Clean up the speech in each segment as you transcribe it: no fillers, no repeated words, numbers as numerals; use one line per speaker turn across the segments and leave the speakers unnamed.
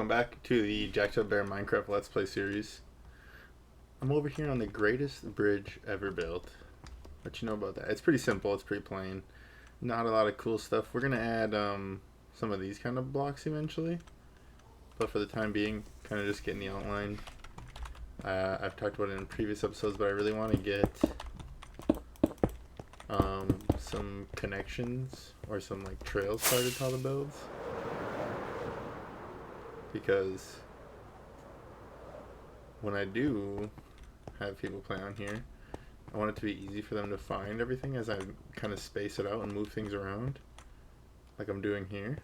welcome back to the Jackedupbear Minecraft Let's Play series. I'm over here on the greatest bridge ever built. What you know about that? It's pretty simple, it's pretty plain. Not a lot of cool stuff. We're gonna add some of these kind of blocks eventually. But for the time being, kind of just getting the outline. I've talked about it in previous episodes, but I really want to get some connections or some like trails started to all the builds. Because when I do have people play on here, I want it to be easy for them to find everything as I kind of space it out and move things around like I'm doing here.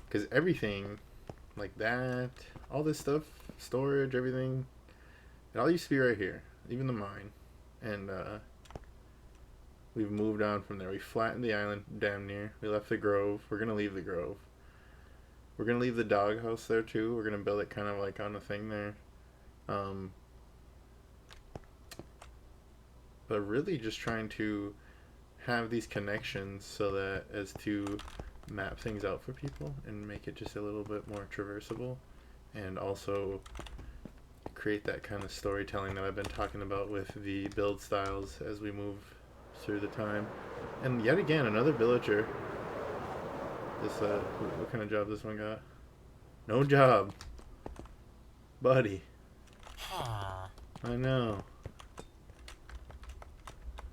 Because everything like that, all this stuff, storage, everything, it all used to be right here, even the mine. And we've moved on from there. We flattened the island damn near. We left the grove. We're going to leave the grove. We're going to leave the doghouse there too. We're going to build it kind of like on the thing there. But really just trying to have these connections so that as to map things out for people and make it just a little bit more traversable, and also create that kind of storytelling that I've been talking about with the build styles as we move through the time. And yet again, another villager. This what kind of job this one got? No job, buddy. I know.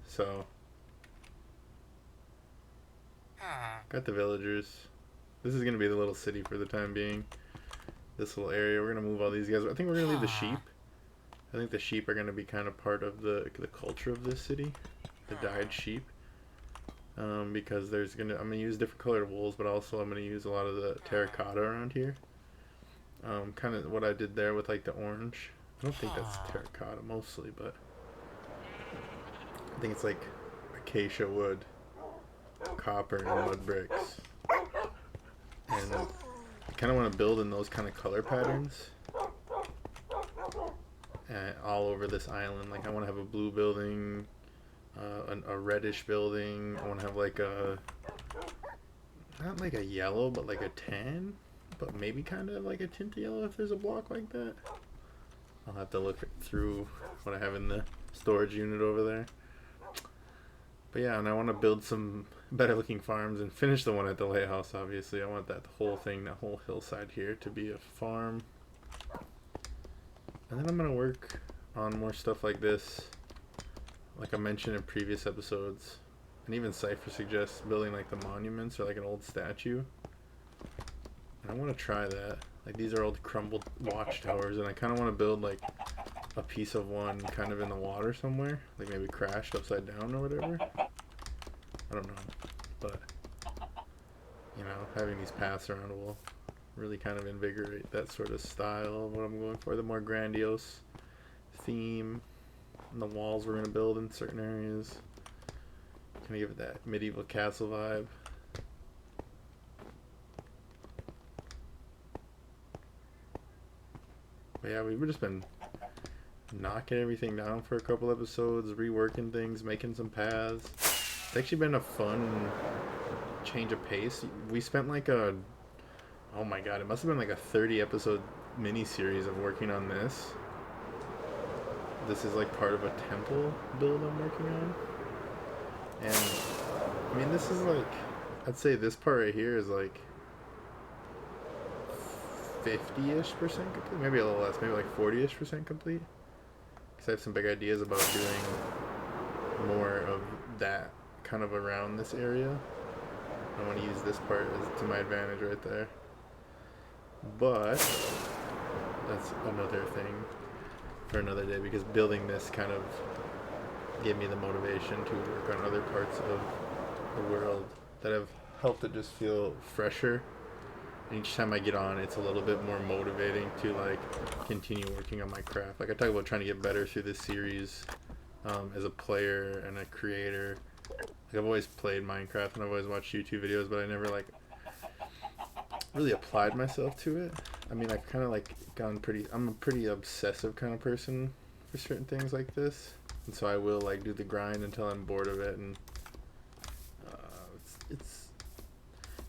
So got the villagers. This is gonna be the little city for the time being. This little area. We're gonna move all these guys. I think we're gonna leave the sheep. I think the sheep are gonna be kind of part of the culture of this city. The dyed sheep. Because I'm gonna use different colored wools, but also I'm gonna use a lot of the terracotta around here. Kind of what I did there with like the orange. I don't think that's terracotta mostly, but I think it's like acacia wood, copper, and mud bricks. And I kind of want to build in those kind of color patterns all over this island. Like I want to have a blue building, a reddish building. I want to have like not like a yellow, but like a tan, but maybe kind of like a tint yellow if there's a block like that. I'll have to look through what I have in the storage unit over there. But yeah, and I want to build some better looking farms and finish the one at the lighthouse, obviously. I want that whole thing, that whole hillside here to be a farm. And then I'm going to work on more stuff like this. Like I mentioned in previous episodes, and even Cypher suggests building like the monuments or like an old statue. And I want to try that. Like these are old crumbled watchtowers, and I kind of want to build like a piece of one kind of in the water somewhere. Like maybe crashed upside down or whatever. I don't know. But, you know, having these paths around will really kind of invigorate that sort of style of what I'm going for. The more grandiose theme. And the walls we're going to build in certain areas. Kind of give it that medieval castle vibe. But yeah, we've just been knocking everything down for a couple episodes, reworking things, making some paths. It's actually been a fun change of pace. We spent like oh my god, it must have been like a 30 episode mini-series of working on this. This is like part of a temple build I'm working on. And I mean, this is like, I'd say this part right here is like 50-ish% complete, maybe a little less, maybe like 40-ish% complete. Because I have some big ideas about doing more of that kind of around this area. I want to use this part to my advantage right there. But that's another thing for another day, because building this kind of gave me the motivation to work on other parts of the world that have helped it just feel fresher. And each time I get on, it's a little bit more motivating to like continue working on my craft. Like I talk about trying to get better through this series as a player and a creator. Like I've always played Minecraft and I've always watched YouTube videos, but I never like really applied myself to it. I mean, I've kind of like I'm a pretty obsessive kind of person for certain things like this. And so I will like do the grind until I'm bored of it, and it's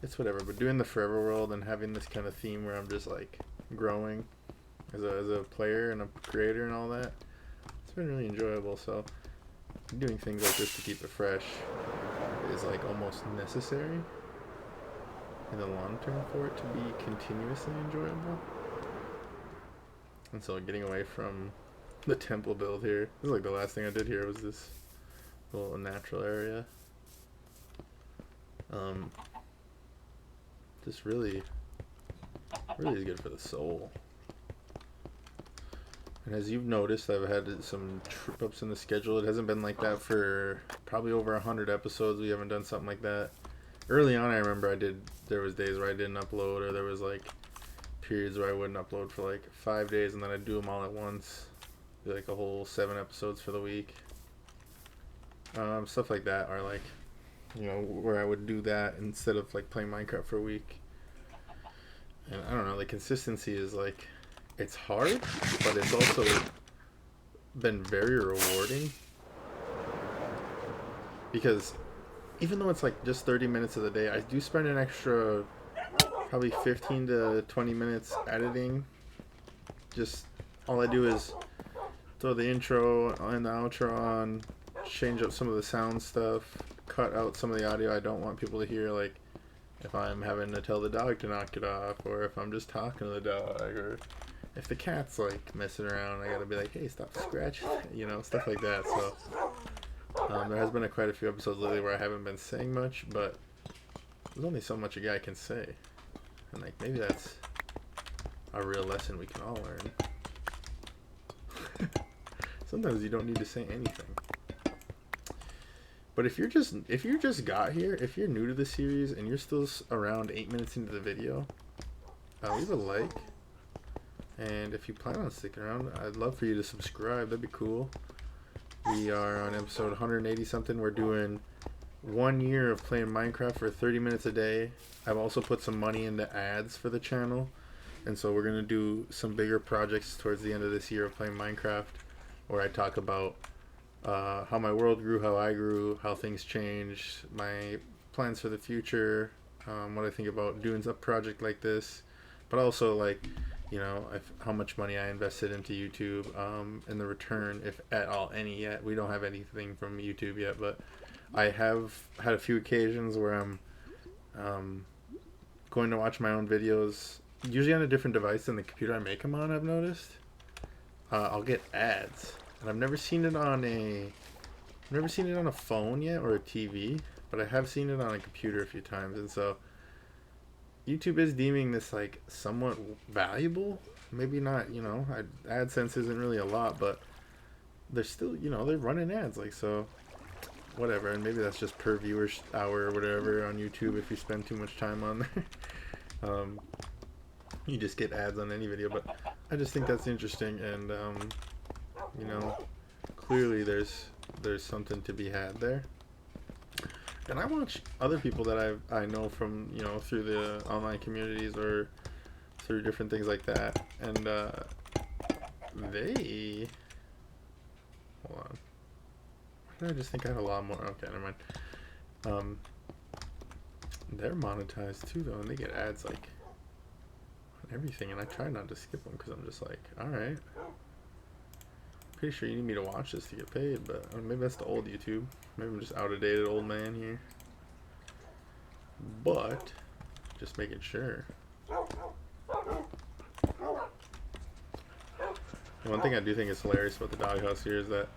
it's whatever. But doing the Forever World and having this kind of theme where I'm just like growing as a player and a creator and all that, it's been really enjoyable. So doing things like this to keep it fresh is like almost necessary in the long term for it to be continuously enjoyable. And so getting away from the temple build here, this is like the last thing I did here was this little natural area. Just really is good for the soul. And as you've noticed, I've had some trip ups in the schedule. It hasn't been like that for probably over 100 episodes. We haven't done something like that. Early on, I remember there was days where I didn't upload, or there was like periods where I wouldn't upload for like 5 days, and then I'd do them all at once. Do like a whole 7 episodes for the week. Stuff like that, or like, where I would do that instead of like playing Minecraft for a week. And I don't know, the consistency is like, it's hard, but it's also been very rewarding, because even though it's like just 30 minutes of the day, I do spend an extra probably 15 to 20 minutes editing. Just all I do is throw the intro and the outro on, change up some of the sound stuff, cut out some of the audio I don't want people to hear, like if I'm having to tell the dog to knock it off, or if I'm just talking to the dog, or if the cat's like messing around, I gotta be like, hey, stop scratching, stuff like that. So there has been quite a few episodes lately where I haven't been saying much, but there's only so much a guy can say, and like maybe that's a real lesson we can all learn. Sometimes you don't need to say anything. But if you just got here, if you're new to the series and you're still around 8 minutes into the video, leave a like. And if you plan on sticking around, I'd love for you to subscribe. That'd be cool. We are on episode 180 something. We're doing 1 year of playing Minecraft for 30 minutes a day. I've also put some money into ads for the channel. And so we're going to do some bigger projects towards the end of this year of playing Minecraft, where I talk about how my world grew, how I grew, how things changed, my plans for the future, what I think about doing a project like this, but also like, how much money I invested into YouTube, and the return, if at all any yet. We don't have anything from YouTube yet, but I have had a few occasions where I'm going to watch my own videos, usually on a different device than the computer I make them on. I've noticed I'll get ads. And I've never seen it on a phone yet, or a TV, but I have seen it on a computer a few times. And so YouTube is deeming this like somewhat valuable. Maybe not, AdSense isn't really a lot, but they're still, they're running ads, like, so whatever. And maybe that's just per viewer hour or whatever on YouTube if you spend too much time on there. You just get ads on any video, but I just think that's interesting. And clearly there's something to be had there. And I watch other people that I know from, through the online communities or through different things like that. And they... Hold on. Why did I just think I had a lot more? Okay, never mind. They're monetized too, though, and they get ads, like, on everything. And I try not to skip them because I'm just like, alright. Pretty sure you need me to watch this to get paid, but maybe that's the old YouTube. Maybe I'm just out-of-dated old man here. But just making sure. And one thing I do think is hilarious about the doghouse here is that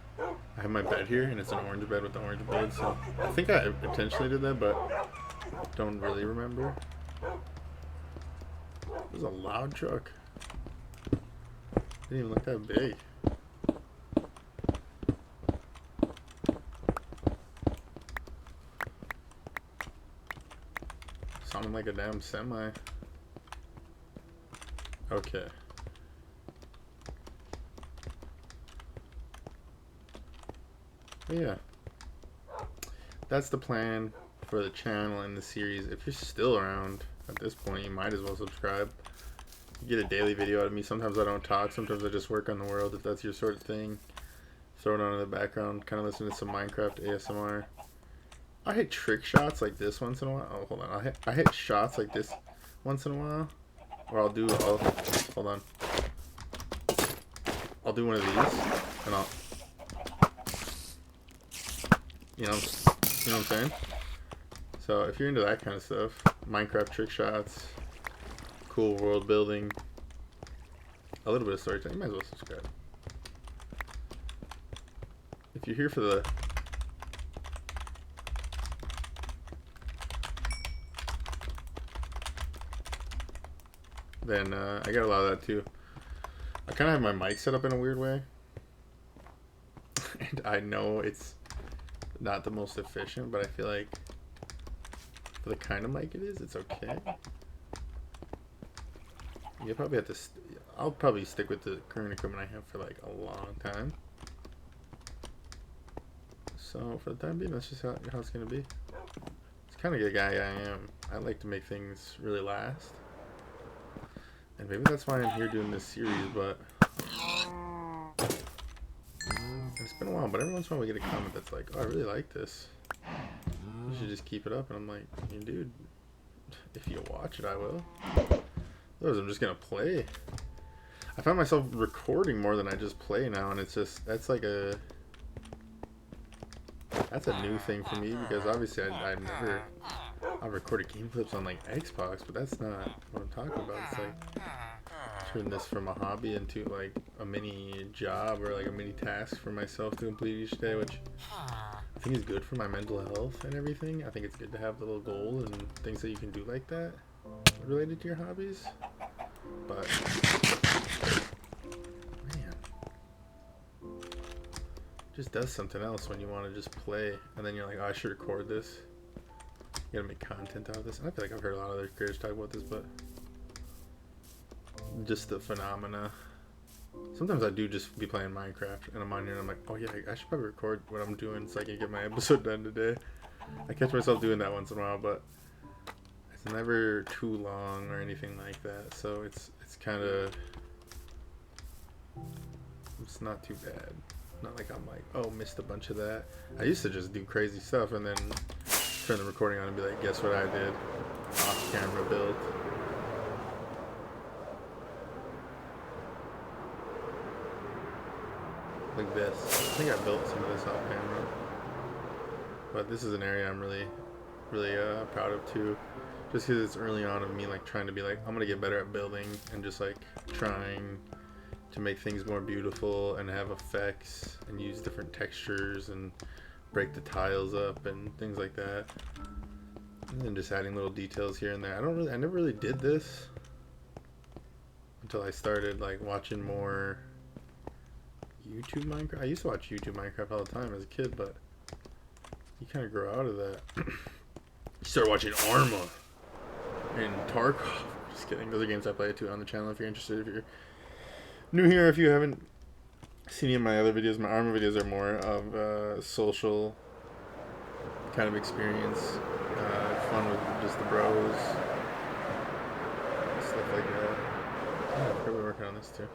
I have my bed here, and it's an orange bed with the orange bed. So I think I intentionally did that, but don't really remember. It was a loud truck. Didn't even look that big. Sounding like a damn semi. Okay. But yeah. That's the plan for the channel and the series. If you're still around at this point, you might as well subscribe. You get a daily video out of me. Sometimes I don't talk. Sometimes I just work on the world. If that's your sort of thing, throw it on in the background. Kind of listen to some Minecraft ASMR. I hit trick shots like this once in a while. Oh, hold on. I hit shots like this once in a while. Or hold on. I'll do one of these, and I'll, you know what I'm saying? So if you're into that kind of stuff, Minecraft trick shots, cool world building, a little bit of storytelling, you might as well subscribe. If you're here for the then I got a lot of that too. I kind of have my mic set up in a weird way. And I know it's not the most efficient, but I feel like for the kind of mic it is, it's okay. You probably have to. I'll probably stick with the current equipment I have for like a long time. So for the time being, that's just how it's gonna be. It's kind of the guy I am. I like to make things really last, and maybe that's why I'm here doing this series. But it's been a while. But every once in a while, we get a comment that's like, "Oh, I really like this. You should just keep it up." And I'm like, hey, "Dude, if you watch it, I will." Otherwise, I'm just gonna play. I find myself recording more than I just play now, and it's just that's a new thing for me because obviously I've recorded game clips on like Xbox, but that's not what I'm talking about. It's like turn this from a hobby into like a mini job or like a mini task for myself to complete each day, which I think is good for my mental health and everything. I think it's good to have the little goal and things that you can do like that related to your hobbies. But man, just does something else when you want to just play and then you're like, oh, I should record this. You gotta make content out of this. And I feel like I've heard a lot of other creators talk about this, but just the phenomena. Sometimes I do just be playing Minecraft and I'm on here and I'm like, oh yeah, I should probably record what I'm doing so I can get my episode done today. I catch myself doing that once in a while, but it's never too long or anything like that. So it's kind of, it's not too bad. Not like I'm like, oh, missed a bunch of that. I used to just do crazy stuff and then turn the recording on and be like, guess what I did? Off camera build. Like this. I think I built some of this off camera. But this is an area I'm really proud of too. Just because it's early on of me like trying to be like, I'm gonna get better at building and just like trying to make things more beautiful and have effects and use different textures and break the tiles up and things like that. And then just adding little details here and there. I never really did this until I started like watching more YouTube Minecraft. I used to watch YouTube Minecraft all the time as a kid, but you kind of grow out of that. You start watching Arma and Tarkov. Just kidding. Those are games I play too on the channel if you're interested. If you're new here, if you haven't seen any of my other videos, my Arma videos are more of social kind of experience. Fun with just the bros. Stuff like that. Oh, I'm probably working on this too.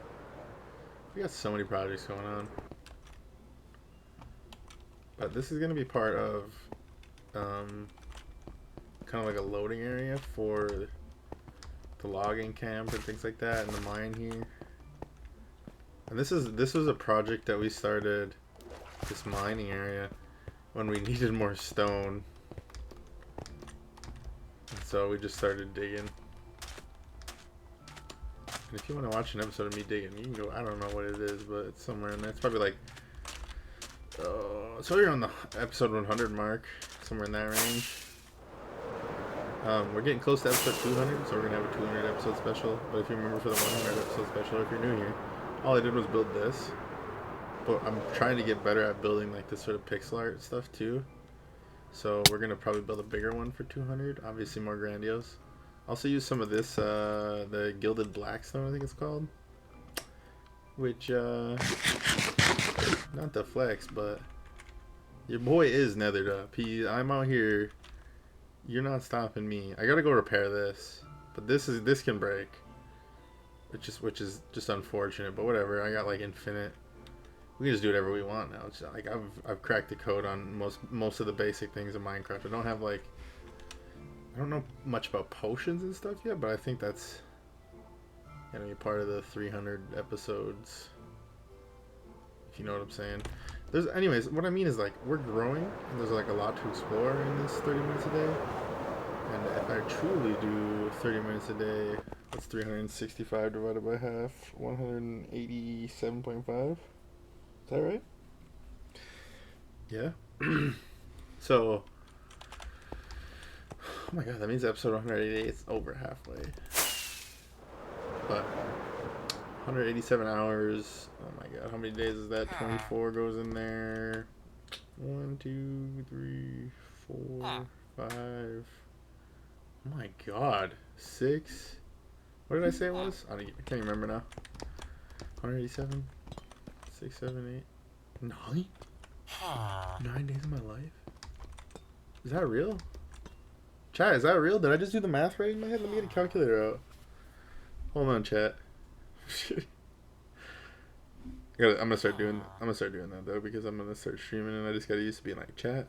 We got so many projects going on. But this is going to be part of kind of like a loading area for the logging camp and things like that, and the mine here. And this was a project that we started, this mining area, when we needed more stone. And so we just started digging. And if you want to watch an episode of me digging, you can go, I don't know what it is, but it's somewhere in there. It's probably like, so you're on the episode 100 mark, somewhere in that range. We're getting close to episode 200, so we're going to have a 200 episode special. But if you remember for the 100 episode special, or if you're new here, all I did was build this. But I'm trying to get better at building like this sort of pixel art stuff too. So we're going to probably build a bigger one for 200, obviously more grandiose. Also use some of this, the Gilded Blackstone I think it's called. Which, not the flex, but your boy is nethered up. I'm out here. You're not stopping me. I gotta go repair this, but this can break, which is just unfortunate. But whatever. I got like infinite We can just do whatever we want now. It's like I've cracked the code on most of the basic things in Minecraft. I don't have like I don't know much about potions and stuff yet, but I think that's gonna be part of the 300 episodes. If you know what I'm saying. Anyways, what I mean is like we're growing and there's like a lot to explore in this 30 minutes a day. And if I truly do 30 minutes a day, that's 365 divided by half, 187.5. Is that right? Yeah. So, oh my god, that means episode 188 is over halfway. But 187 hours. Oh my god, how many days is that? 24 goes in there. 1, 2, 3, 4, 5. Oh my god, 6. What did I say it was? I can't even remember now. 187, 6, 7, 8, 9. 9 days of my life. Is that real? Chat, is that real? Did I just do the math right in my head? Let me get a calculator out. Hold on, chat. I'm gonna start doing that though because I'm gonna start streaming and I just got used to being like chat.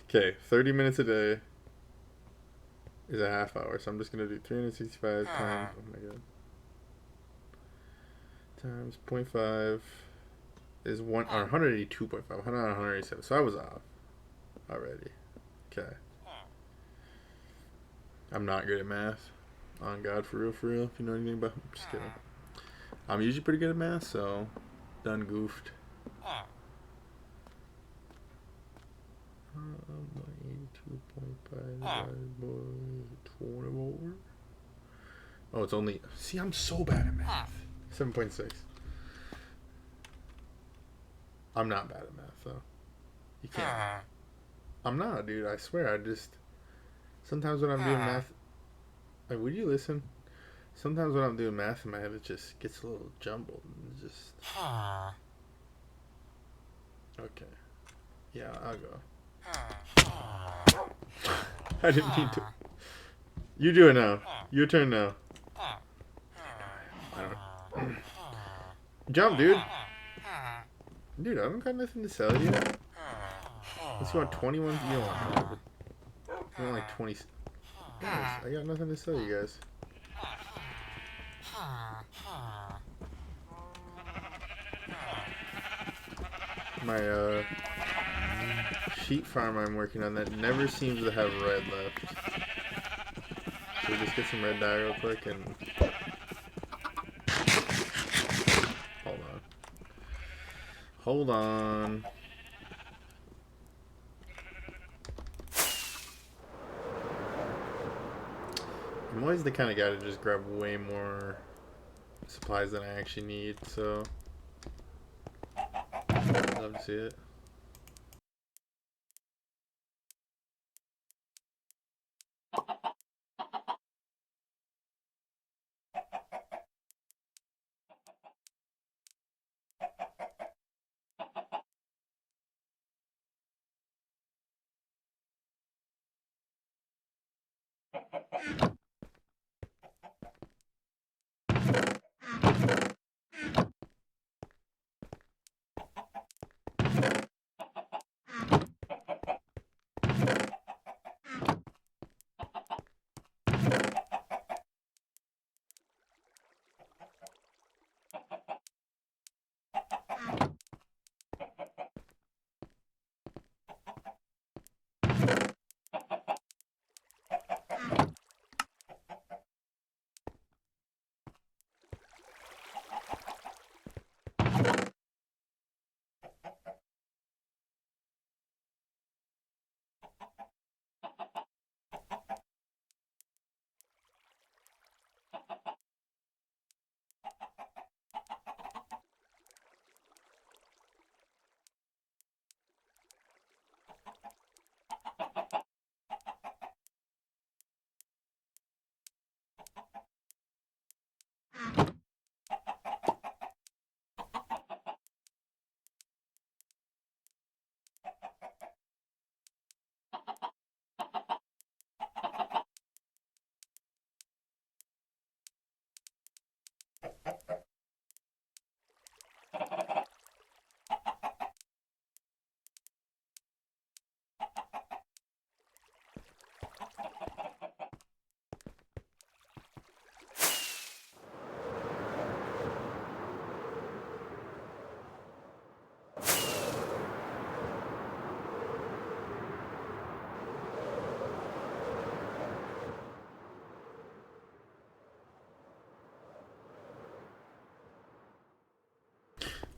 Okay, 30 minutes a day is a half hour, so I'm just gonna do 365 times. Oh my god. Times 0.5 is 182.5. 187. So I was off already. Okay. I'm not good at math. On God, for real, for real. If you know anything about, I'm just kidding. I'm usually pretty good at math, so done goofed. 82.5 divided by 24. Oh, it's only. See, I'm so bad at math. 7.6. I'm not bad at math, though. You can't. I'm not, dude. I swear. I just. Sometimes when I'm doing math. Like, would you listen? Sometimes when I'm doing math in my head, it just gets a little jumbled. And just. Okay. Yeah, I'll go. I didn't mean to. You do it now. Your turn now. I don't. Jump, dude. Dude, I don't got nothing to sell you. Let's go on 21. You don't want. You want like 20. Guys, I got nothing to sell you guys. My sheep farm I'm working on that never seems to have red left. So we just get some red dye real quick and hold on. I'm always the kind of guy to just grab way more supplies than I actually need, so love to see it.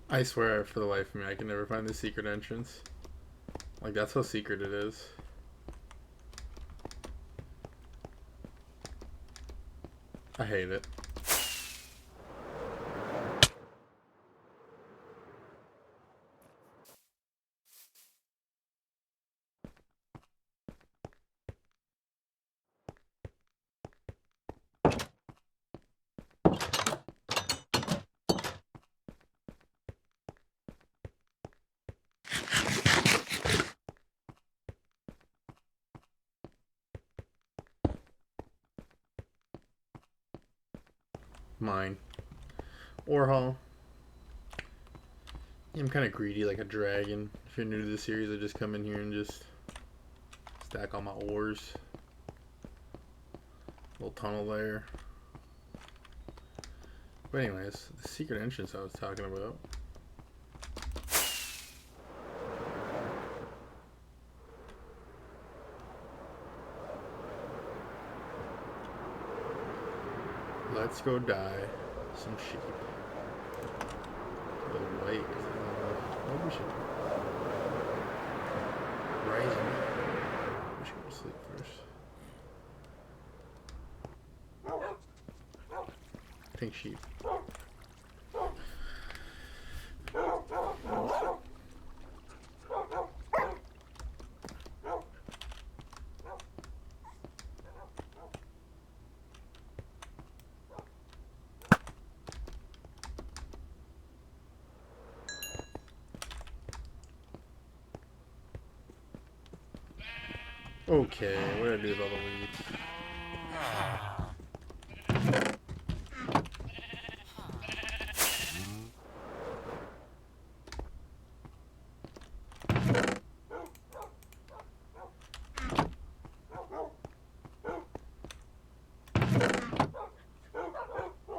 I swear, for the life of me, I can never find the secret entrance. Like, that's how secret it is. I hate it. Mine. Warhol. I'm kind of greedy like a dragon. If you're new to the series, I just come in here and just stack all my ores. Little tunnel there. But anyways, the secret entrance I was talking about. Let's go dye some sheep. The white. What we should rising. We should go to sleep first. I think sheep. Okay, what do I do with all the weeds?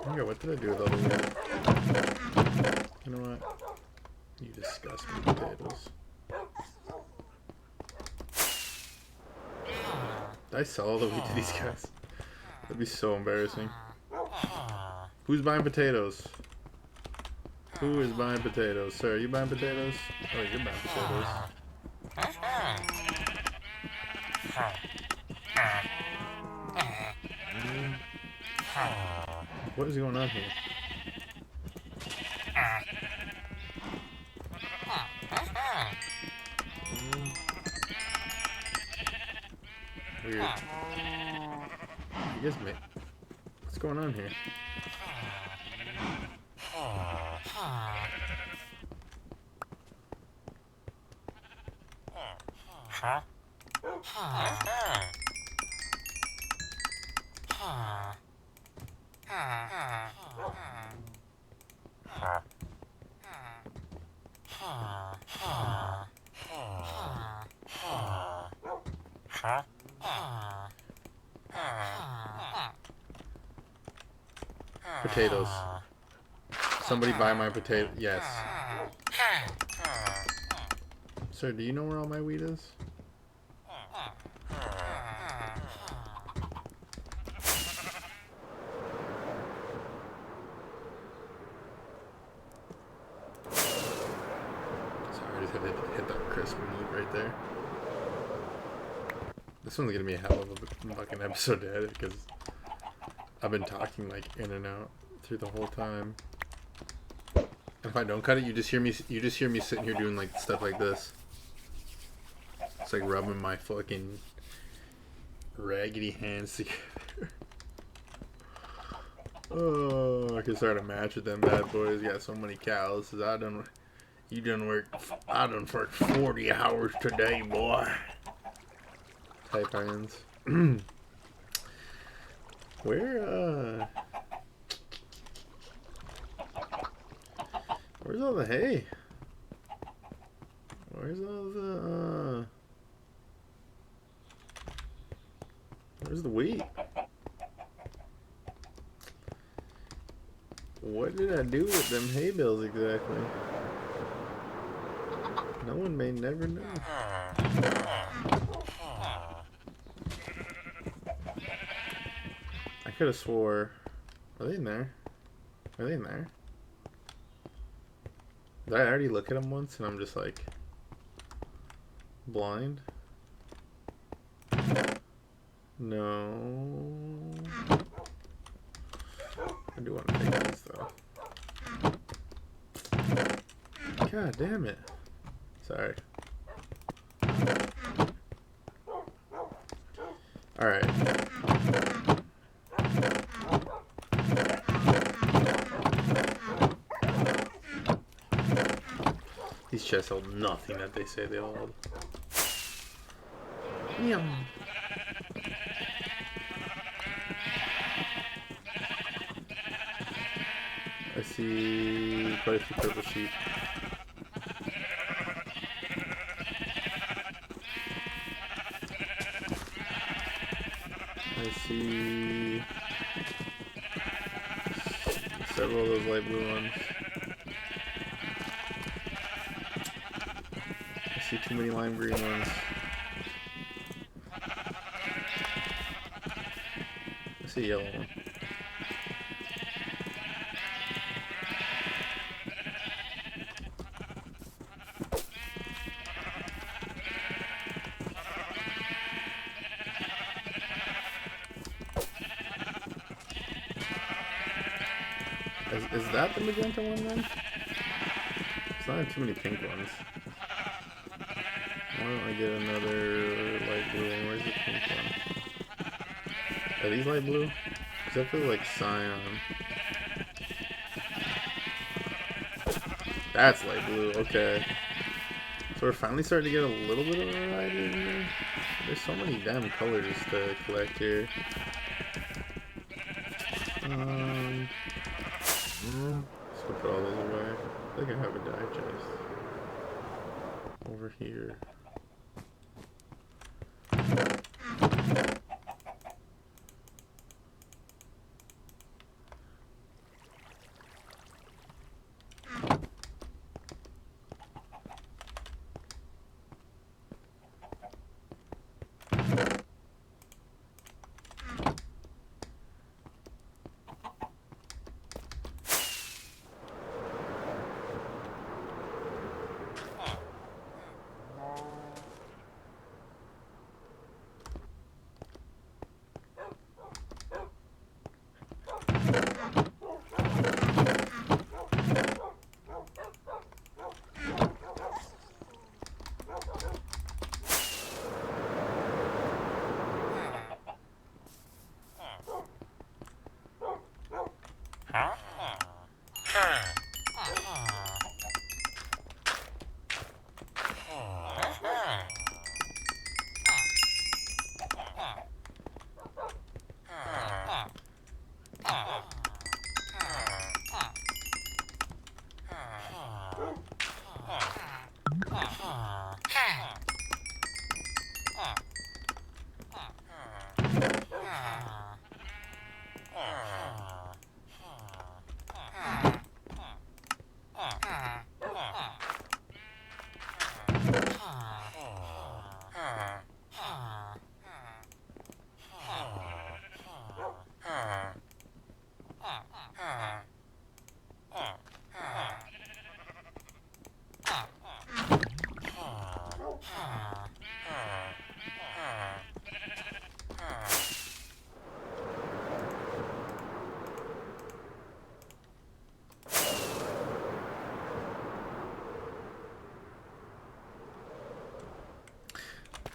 Okay, what did I do with all the weeds? You know what? You disgust me, potatoes. Did I sell all the wheat to these guys? That'd be so embarrassing. Who's buying potatoes? Who is buying potatoes? Sir, are you buying potatoes? Oh, you're buying potatoes. What is going on here? Weird. You guys may... What's going on here? Potatoes. Somebody buy my potato. Yes. Sir, do you know where all my wheat is? Sorry, I just had to hit that crisp meat right there. This one's gonna be a hell of a fucking episode to edit because I've been talking like in and out through the whole time. And if I don't cut it, you just hear me sitting here doing like stuff like this. It's like rubbing my fucking raggedy hands together. Oh, I can start a match with them bad boys. Got so many cows. I done worked 40 hours today, boy. Type hands. Where's all the hay? Where's the wheat? What did I do with them hay bales exactly? No one may never know. I could have swore. Are they in there? Are they in there? Did I already look at them once and I'm just like blind? No. I do want to take these though. God damn it. Sorry. Alright. These chests hold nothing that they say they hold. Yum. I see quite a few purple sheep. I see several of those light blue ones. I see too many lime green ones. I see a yellow one. Is that the magenta one then? Because I have too many pink ones. Why don't I get another light blue one? Where's the pink one? Are these light blue? Because I feel like cyan. That's light blue, okay. So we're finally starting to get a little bit of a variety in here. There's so many damn colors to collect here. Let's put all those away. I think I have a digest over here.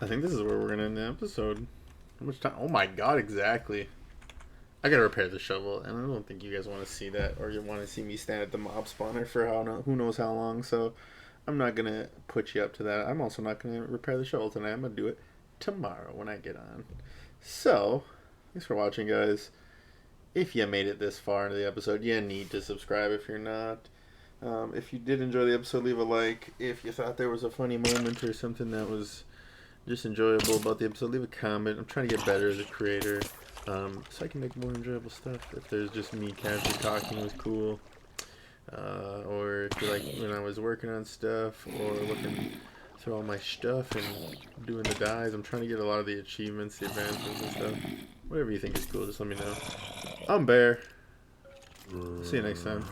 I think this is where we're gonna end the episode. How much time? Oh my god, exactly. I gotta repair the shovel, and I don't think you guys want to see that, or you want to see me stand at the mob spawner for who knows how long. So I'm not gonna put you up to that. I'm also not gonna repair the shovel tonight. I'm gonna do it tomorrow when I get on. So thanks for watching, guys. If you made it this far into the episode, you need to subscribe if you're not. If you did enjoy the episode, leave a like. If you thought there was a funny moment or something that was just enjoyable about the episode, leave a comment. I'm trying to get better as a creator, so I can make more enjoyable stuff. If there's just me casually talking was cool, or if you like when I was working on stuff, or looking through all my stuff and doing the dyes. I'm trying to get a lot of the achievements, the advancements and stuff. Whatever you think is cool, just let me know. I'm Bear. See you next time.